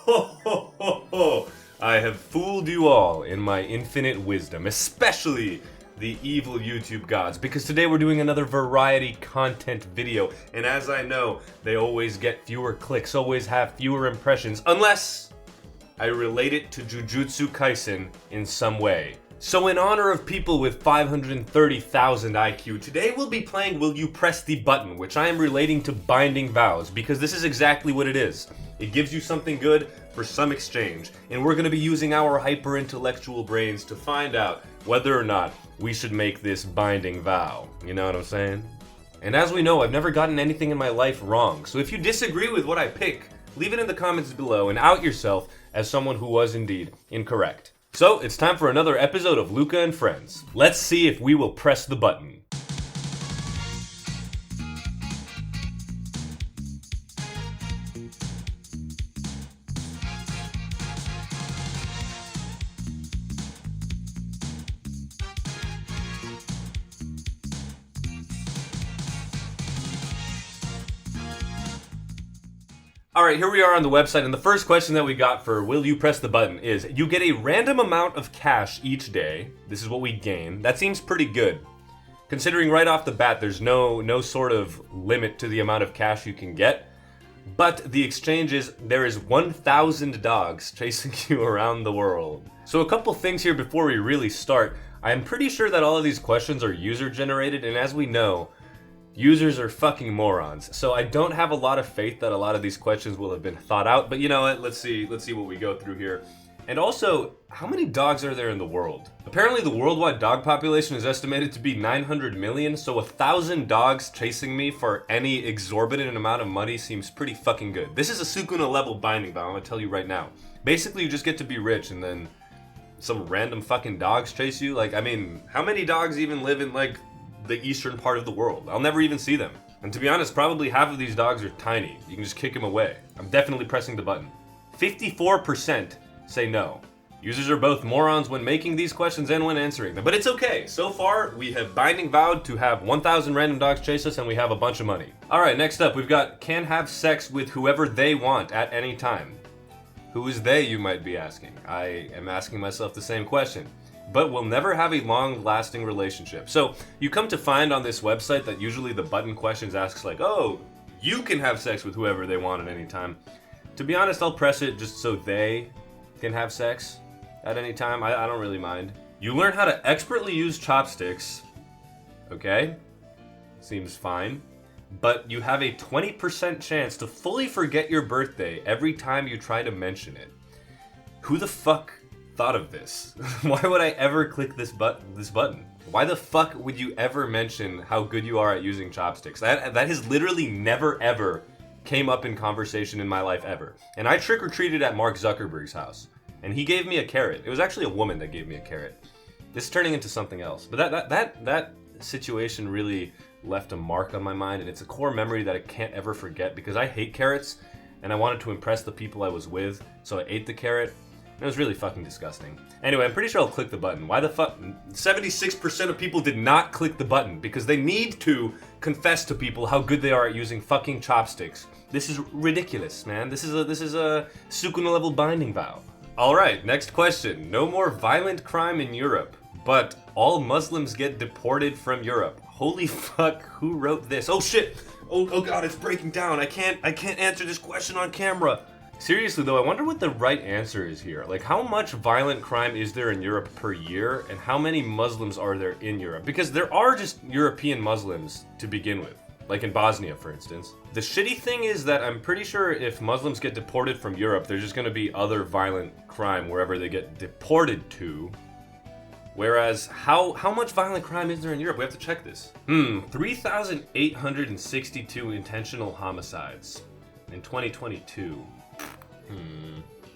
Ho, ho, ho, ho. I have fooled you all in my infinite wisdom, especially the evil YouTube gods, because today we're doing another variety content video, and as I know, they always get fewer clicks, always have fewer impressions, unless I relate it to Jujutsu Kaisen in some way. So in honor of people with 530,000 IQ, today we'll be playing Will You Press the Button, which I am relating to Binding Vows, because this is exactly what it is. It gives you something good for some exchange, and we're going to be using our hyper-intellectual brains to find out whether or not we should make this binding vow. You know what I'm saying? And as we know, I've never gotten anything in my life wrong, so if you disagree with what I pick, leave it in the comments below and out yourself as someone who was indeed incorrect. So, it's time for another episode of Luca and Friends. Let's see if we will press the button. Alright, here we are on the website, and the first question that we got for Will You Press the Button is, you get a random amount of cash each day. This is what we gain. That seems pretty good. Considering right off the bat, there's no sort of limit to the amount of cash you can get. But the exchange is, there is 1,000 dogs chasing you around the world. So a couple things here before we really start. I am pretty sure that all of these questions are user-generated, and as we know, users are fucking morons, so I don't have a lot of faith that a lot of these questions will have been thought out, but you know what, let's see what we go through here. And also, how many dogs are there in the world? Apparently the worldwide dog population is estimated to be 900 million, so 1,000 dogs chasing me for any exorbitant amount of money seems pretty fucking good. This is a Sukuna level binding vow, I'm gonna tell you right now. Basically, you just get to be rich and then some random fucking dogs chase you. Like, I mean, how many dogs even live in, like, the eastern part of the world? I'll never even see them. And to be honest, probably half of these dogs are tiny. You can just kick them away. I'm definitely pressing the button. 54% say no. Users are both morons when making these questions and when answering them. But it's okay. So far, we have binding vowed to have 1,000 random dogs chase us and we have a bunch of money. Alright, next up, we've got can have sex with whoever they want at any time. Who is they, you might be asking? I am asking myself the same question. But will never have a long-lasting relationship. So, you come to find on this website that usually the button questions asks like, oh, you can have sex with whoever they want at any time. To be honest, I'll press it just so they can have sex at any time. I don't really mind. You learn how to expertly use chopsticks. Okay, seems fine. But you have a 20% chance to fully forget your birthday every time you try to mention it. Who the fuck thought of this? Why would I ever click this button? Why the fuck would you ever mention how good you are at using chopsticks? That has literally never ever came up in conversation in my life ever. And I trick-or-treated at Mark Zuckerberg's house, and he gave me a carrot. It was actually a woman that gave me a carrot. This is turning into something else. But that situation really left a mark on my mind, and it's a core memory that I can't ever forget because I hate carrots, and I wanted to impress the people I was with, so I ate the carrot. It was really fucking disgusting. Anyway, I'm pretty sure I'll click the button. Why the fuck? 76% of people did not click the button because they need to confess to people how good they are at using fucking chopsticks. This is ridiculous, man. This is a Sukuna level binding vow. Alright, next question. No more violent crime in Europe, but all Muslims get deported from Europe. Holy fuck, who wrote this? Oh shit! Oh god, it's breaking down. I can't answer this question on camera. Seriously though, I wonder what the right answer is here. Like, how much violent crime is there in Europe per year, and how many Muslims are there in Europe? Because there are just European Muslims to begin with. Like in Bosnia, for instance. The shitty thing is that I'm pretty sure if Muslims get deported from Europe, there's just gonna be other violent crime wherever they get deported to. Whereas, how much violent crime is there in Europe? We have to check this. 3,862 intentional homicides in 2022.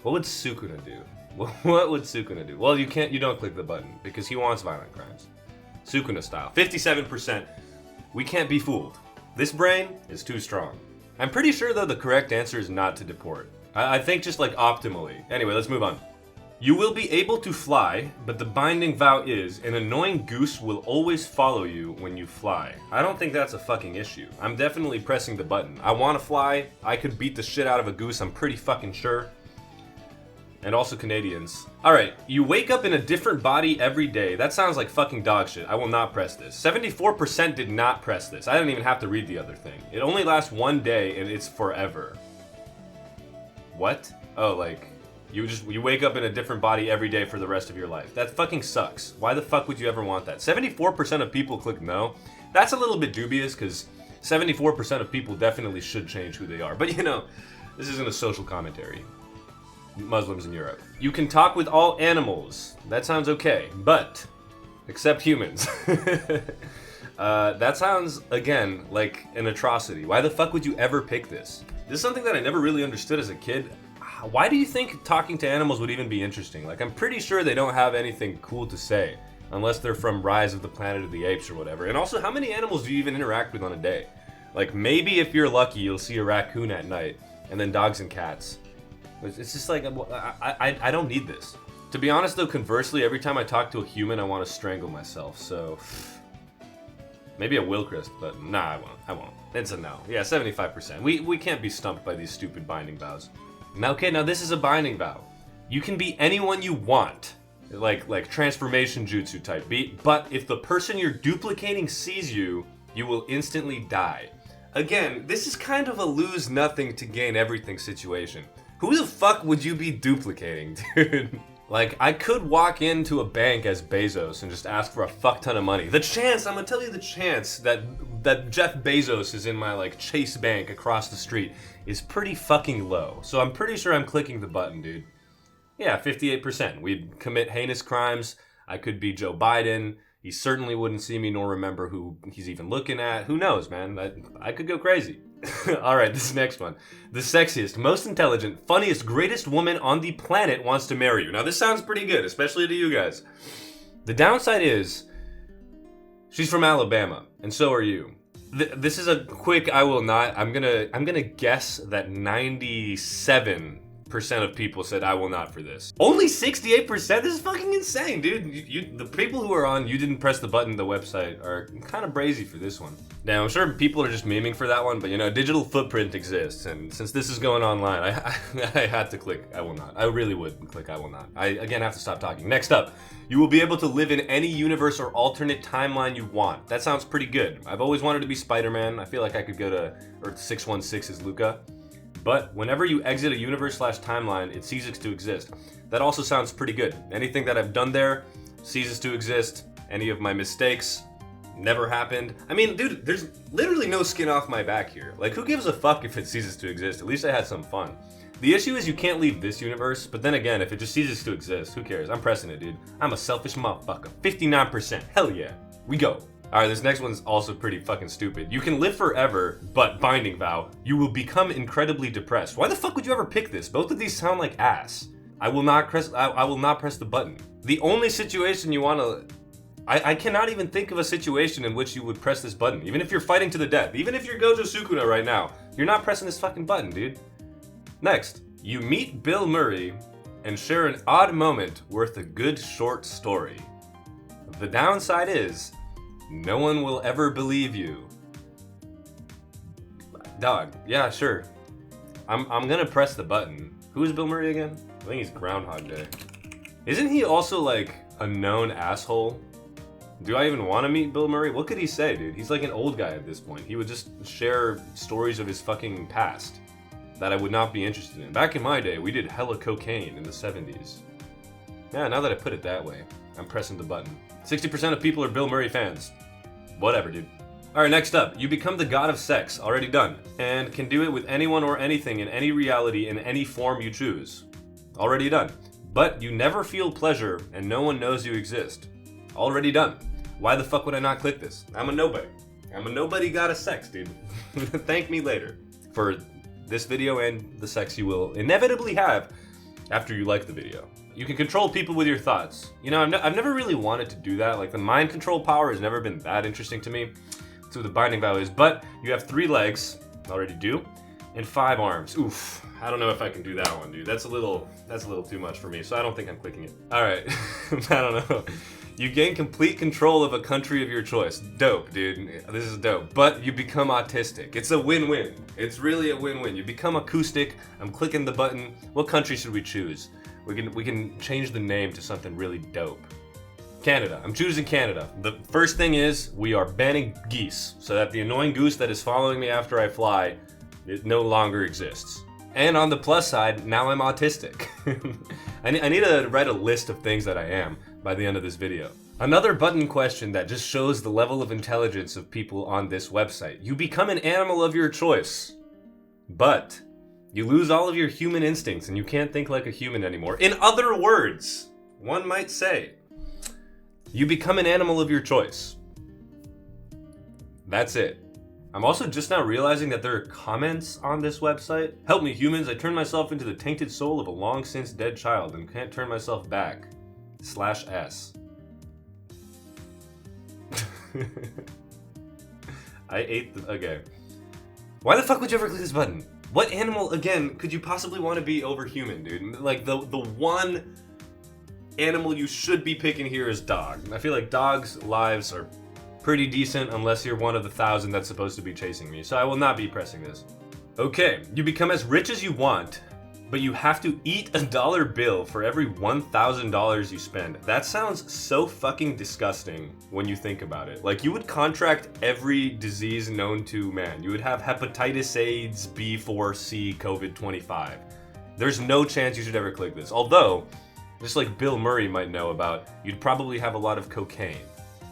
What would Sukuna do? What would Sukuna do? Well, you don't click the button because he wants violent crimes. Sukuna style. 57%. We can't be fooled. This brain is too strong. I'm pretty sure though the correct answer is not to deport. I think just like optimally. Anyway, let's move on. You will be able to fly, but the binding vow is an annoying goose will always follow you when you fly. I don't think that's a fucking issue. I'm definitely pressing the button. I want to fly. I could beat the shit out of a goose, I'm pretty fucking sure. And also Canadians. Alright, you wake up in a different body every day. That sounds like fucking dog shit. I will not press this. 74% did not press this. I didn't even have to read the other thing. It only lasts 1 day and it's forever. What? Oh, like, you wake up in a different body every day for the rest of your life. That fucking sucks. Why the fuck would you ever want that? 74% of people click no. That's a little bit dubious because 74% of people definitely should change who they are. But you know, this isn't a social commentary. Muslims in Europe. You can talk with all animals. That sounds okay, but except humans. That sounds, again, like an atrocity. Why the fuck would you ever pick this? This is something that I never really understood as a kid. Why do you think talking to animals would even be interesting? Like, I'm pretty sure they don't have anything cool to say, unless they're from Rise of the Planet of the Apes or whatever. And also, how many animals do you even interact with on a day? Like, maybe if you're lucky, you'll see a raccoon at night, and then dogs and cats. It's just like, I don't need this. To be honest though, conversely, every time I talk to a human, I want to strangle myself, so... Maybe I will, Chris, but nah, I won't. It's a no. Yeah, 75%. We can't be stumped by these stupid binding vows. Now, okay, now this is a binding vow. You can be anyone you want. Like transformation jutsu type beat, but if the person you're duplicating sees you, you will instantly die. Again, this is kind of a lose nothing to gain everything situation. Who the fuck would you be duplicating, dude? Like, I could walk into a bank as Bezos and just ask for a fuck ton of money. The chance, I'm gonna tell you the chance that Jeff Bezos is in my, like, Chase Bank across the street is pretty fucking low. So I'm pretty sure I'm clicking the button, dude. Yeah, 58%. We'd commit heinous crimes. I could be Joe Biden. He certainly wouldn't see me nor remember who he's even looking at. Who knows, man? I could go crazy. Alright, this next one. The sexiest, most intelligent, funniest, greatest woman on the planet wants to marry you. Now this sounds pretty good, especially to you guys. The downside is, she's from Alabama, and so are you. This is a quick I will not. I'm gonna guess that 97% of people said I will not for this. Only 68%? This is fucking insane, dude. The people who are on You Didn't Press the Button, the website, are kind of brazy for this one. Now, I'm sure people are just memeing for that one, but you know, digital footprint exists, and since this is going online, I had to click I will not. I really would click I will not. I, again, have to stop talking. Next up, you will be able to live in any universe or alternate timeline you want. That sounds pretty good. I've always wanted to be Spider-Man. I feel like I could go to Earth 616 as Luca. But whenever you exit a universe/timeline, it ceases to exist. That also sounds pretty good. Anything that I've done there ceases to exist. Any of my mistakes never happened. I mean, dude, there's literally no skin off my back here. Like, who gives a fuck if it ceases to exist? At least I had some fun. The issue is you can't leave this universe, but then again, if it just ceases to exist, who cares? I'm pressing it, dude. I'm a selfish motherfucker. 59%. Hell yeah. We go. Alright, this next one's also pretty fucking stupid. You can live forever, but binding vow, you will become incredibly depressed. Why the fuck would you ever pick this? Both of these sound like ass. I will not press the button. The only situation you want to... I cannot even think of a situation in which you would press this button. Even if you're fighting to the death. Even if you're Gojo Sukuna right now. You're not pressing this fucking button, dude. Next, you meet Bill Murray and share an odd moment worth a good short story. The downside is... no one will ever believe you. Dog, yeah, sure. I'm gonna press the button. Who is Bill Murray again? I think he's Groundhog Day. Isn't he also like a known asshole? Do I even want to meet Bill Murray? What could he say, dude? He's like an old guy at this point. He would just share stories of his fucking past that I would not be interested in. Back in my day, we did hella cocaine in the 70s. Yeah, now that I put it that way, I'm pressing the button. 60% of people are Bill Murray fans. Whatever, dude. Alright, next up. You become the god of sex. Already done. And can do it with anyone or anything in any reality in any form you choose. Already done. But you never feel pleasure and no one knows you exist. Already done. Why the fuck would I not click this? I'm a nobody. I'm a nobody god of sex, dude. Thank me later for this video and the sex you will inevitably have after you like the video. You can control people with your thoughts. You know, I've never really wanted to do that. Like, the mind control power has never been that interesting to me. That's what the binding vow is. But you have 3 legs, already do, and 5 arms. Oof. I don't know if I can do that one, dude. That's a little too much for me, so I don't think I'm clicking it. Alright. I don't know. You gain complete control of a country of your choice. Dope, dude. This is dope. But you become autistic. It's a win-win. It's really a win-win. You become acoustic. I'm clicking the button. What country should we choose? We can change the name to something really dope. Canada. I'm choosing Canada. The first thing is we are banning geese, so that the annoying goose that is following me after I fly, it no longer exists. And on the plus side, now I'm autistic. I need to write a list of things that I am by the end of this video. Another button question that just shows the level of intelligence of people on this website. You become an animal of your choice, but you lose all of your human instincts and you can't think like a human anymore. In other words, one might say, you become an animal of your choice. That's it. I'm also just now realizing that there are comments on this website. Help me, humans. I turned myself into the tainted soul of a long since dead child and can't turn myself back. /S. I ate the... Okay. Why the fuck would you ever click this button? What animal, again, could you possibly want to be over human, dude? Like, the one animal you should be picking here is dog. I feel like dogs' lives are pretty decent unless you're one of the 1,000 that's supposed to be chasing me, so I will not be pressing this. Okay, you become as rich as you want, but you have to eat a dollar bill for every $1,000 you spend. That sounds so fucking disgusting when you think about it. Like, you would contract every disease known to man. You would have hepatitis, AIDS, B4, COVID-25. There's no chance you should ever click this. Although, just like Bill Murray might know about, you'd probably have a lot of cocaine.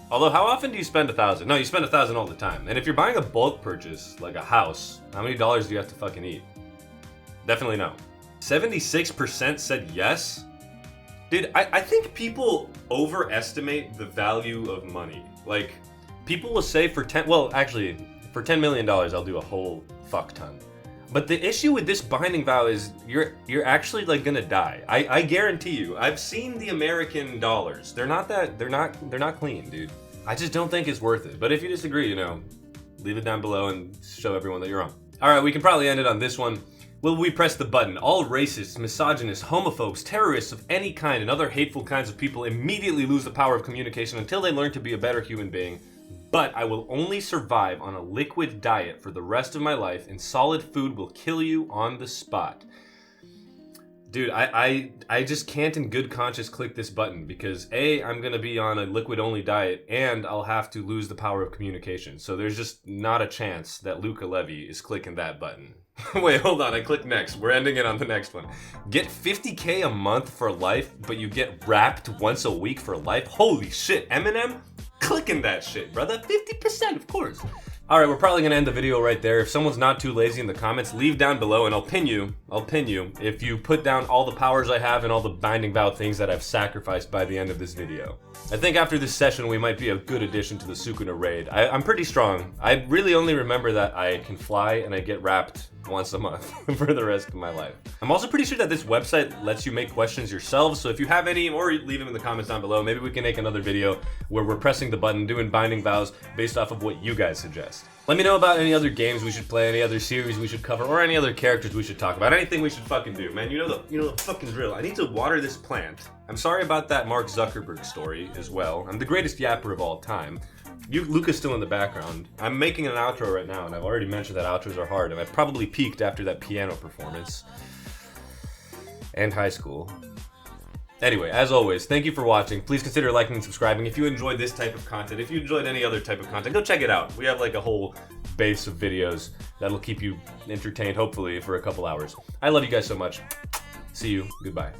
Although, how often do you spend $1,000? No, you spend $1,000 all the time. And if you're buying a bulk purchase, like a house, how many dollars do you have to fucking eat? Definitely no. 76% said yes? Dude, I think people overestimate the value of money. Like, people will say for $10 million, I'll do a whole fuck ton. But the issue with this binding vow is you're actually like gonna die. I guarantee you. I've seen the American dollars. They're not clean, dude. I just don't think it's worth it. But if you disagree, you know, leave it down below and show everyone that you're wrong. All right, we can probably end it on this one. Will we press the button? All racists, misogynists, homophobes, terrorists of any kind, and other hateful kinds of people immediately lose the power of communication until they learn to be a better human being. But I will only survive on a liquid diet for the rest of my life, and solid food will kill you on the spot. Dude, I just can't in good conscience click this button because A, I'm gonna be on a liquid-only diet, and I'll have to lose the power of communication. So there's just not a chance that Luca Levy is clicking that button. Wait, hold on, I click next. We're ending it on the next one. Get 50K a month for life, but you get wrapped once a week for life? Holy shit, Eminem? Clicking that shit, brother. 50%, of course. Alright, we're probably gonna end the video right there. If someone's not too lazy in the comments, leave down below and I'll pin you if you put down all the powers I have and all the binding vow things that I've sacrificed by the end of this video. I think after this session we might be a good addition to the Sukuna raid. I'm pretty strong. I really only remember that I can fly and I get wrapped once a month for the rest of my life. I'm also pretty sure that this website lets you make questions yourselves, so if you have any, or leave them in the comments down below, maybe we can make another video where we're pressing the button, doing binding vows based off of what you guys suggest. Let me know about any other games we should play, any other series we should cover, or any other characters we should talk about, anything we should fucking do, man. You know the fucking drill. I need to water this plant. I'm sorry about that Mark Zuckerberg story as well. I'm the greatest yapper of all time. Luca's still in the background. I'm making an outro right now, and I've already mentioned that outros are hard, and I probably peaked after that piano performance. And high school. Anyway, as always, thank you for watching. Please consider liking and subscribing. If you enjoyed this type of content, if you enjoyed any other type of content, go check it out. We have like a whole base of videos that'll keep you entertained, hopefully, for a couple hours. I love you guys so much. See you. Goodbye.